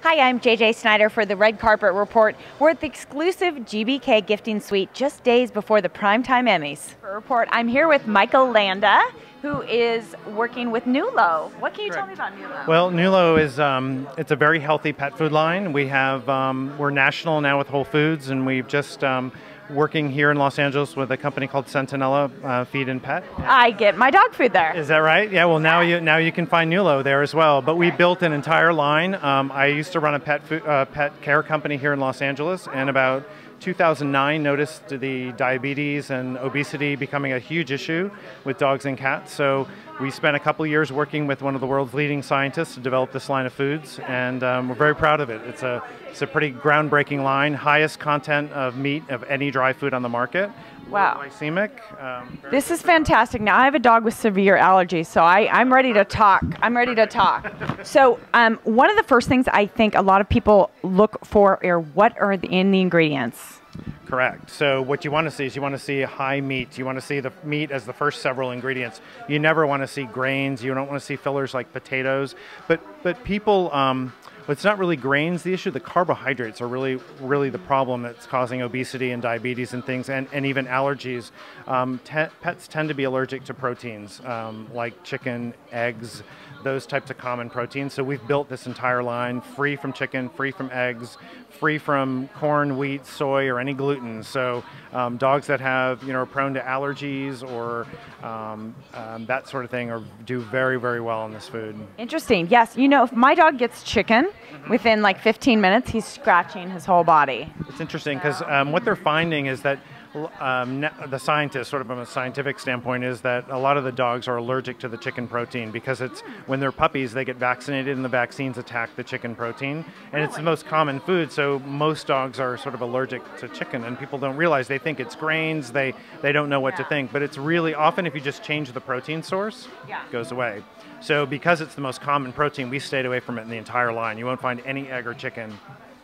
Hi, I'm JJ Snyder for the Red Carpet Report. We're at the exclusive GBK gifting suite just days before the primetime Emmys. For report, I'm here with Michael Landa, who is working with NyLo. What can you tell me about NyLo? Well, NyLo is it's a very healthy pet food line. We have we're national now with Whole Foods, and we've just working here in Los Angeles with a company called Sentinella Feed and Pet. I get my dog food there. Is that right? Yeah. Well, now you can find NyLo there as well. But we built an entire line. I used to run a pet care company here in Los Angeles, and about 2009 noticed the diabetes and obesity becoming a huge issue with dogs and cats. So we spent a couple years working with one of the world's leading scientists to develop this line of foods, and we're very proud of it. It's a pretty groundbreaking line, highest content of meat of any dry food on the market. Wow. Glycemic. This is fantastic. Now, I have a dog with severe allergies, so I'm ready to talk. I'm ready to talk. So one of the first things I think a lot of people look for are what are in the ingredients. Correct. So what you want to see is you want to see high meat. You want to see the meat as the first several ingredients. You never want to see grains. You don't want to see fillers like potatoes. But people, it's not really grains the issue. The carbohydrates are really the problem that's causing obesity and diabetes and things, and even allergies. Pets tend to be allergic to proteins like chicken, eggs, those types of common proteins. So we've built this entire line free from chicken, free from eggs, free from corn, wheat, soy, or any gluten. So dogs that have, are prone to allergies or that sort of thing do very, very well on this food. Interesting. Yes. If my dog gets chicken, within like 15 minutes, he's scratching his whole body. It's interesting because what they're finding is that the scientists, sort of from a scientific standpoint, is that a lot of the dogs are allergic to the chicken protein because it's when they're puppies, they get vaccinated and the vaccines attack the chicken protein. And it's the most common food, so most dogs are sort of allergic to chicken, and people don't realize. They think it's grains, they don't know what to think, but it's really often if you just change the protein source, it goes away. So because it's the most common protein, we stayed away from it in the entire line. You won't find any egg or chicken.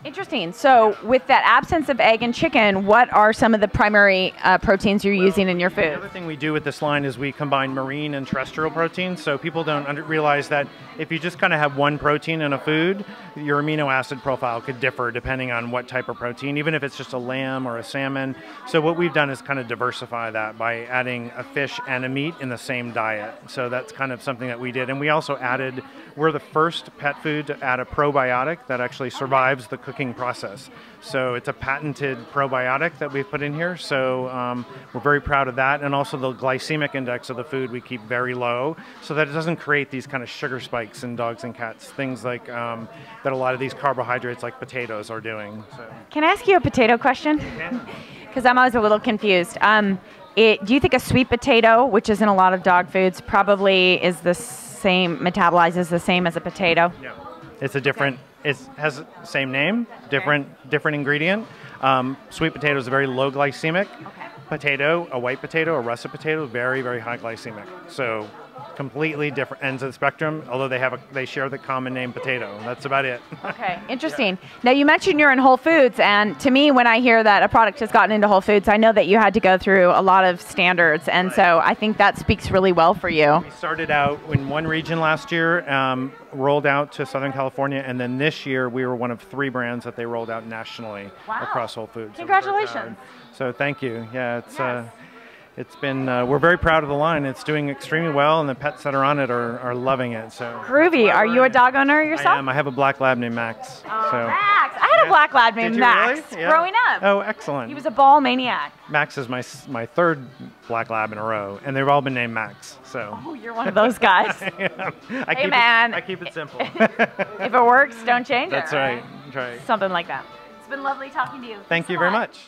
Interesting. So with that absence of egg and chicken, what are some of the primary proteins you're using in your food? The other thing we do with this line is we combine marine and terrestrial proteins. So people don't realize that if you just kind of have one protein in a food, your amino acid profile could differ depending on what type of protein, even if it's just a lamb or a salmon. So what we've done is kind of diversify that by adding a fish and a meat in the same diet. So that's kind of something that we did. And we also we're the first pet food to add a probiotic that actually survives the cooking process. So it's a patented probiotic that we've put in here. So we're very proud of that. And also the glycemic index of the food we keep very low so that it doesn't create these kind of sugar spikes in dogs and cats, things like that a lot of these carbohydrates like potatoes are doing. So. Can I ask you a potato question? Because I'm always a little confused. Do you think a sweet potato, which is in a lot of dog foods, probably is the same, metabolizes the same as a potato? Yeah. It's a different, it has the same name, different ingredient. Sweet potato is a very low glycemic. Potato, a white potato, a russet potato, very, very high glycemic. So completely different ends of the spectrum, although they share the common name potato. That's about it. Okay, interesting. Yeah. Now you mentioned you're in Whole Foods, and to me, when I hear that a product has gotten into Whole Foods, I know that you had to go through a lot of standards, and so I think that speaks really well for you. We started out in one region last year, rolled out to Southern California, and then this year we were one of 3 brands that they rolled out nationally across Whole Foods. Congratulations. So thank you. Yeah, it's been, we're very proud of the line. It's doing extremely well, and the pets that are on it are loving it. So groovy. Are you a dog owner yourself? I am. I have a black lab named Max. Oh, so. Max. I had a black lab named Max growing up. Oh, excellent. He was a ball maniac. Max is my 3rd black lab in a row, and they've all been named Max. So. Oh, you're one of those guys. I keep it simple. If it works, don't change it. That's right. Right. Something like that. It's been lovely talking to you. Thank you very much.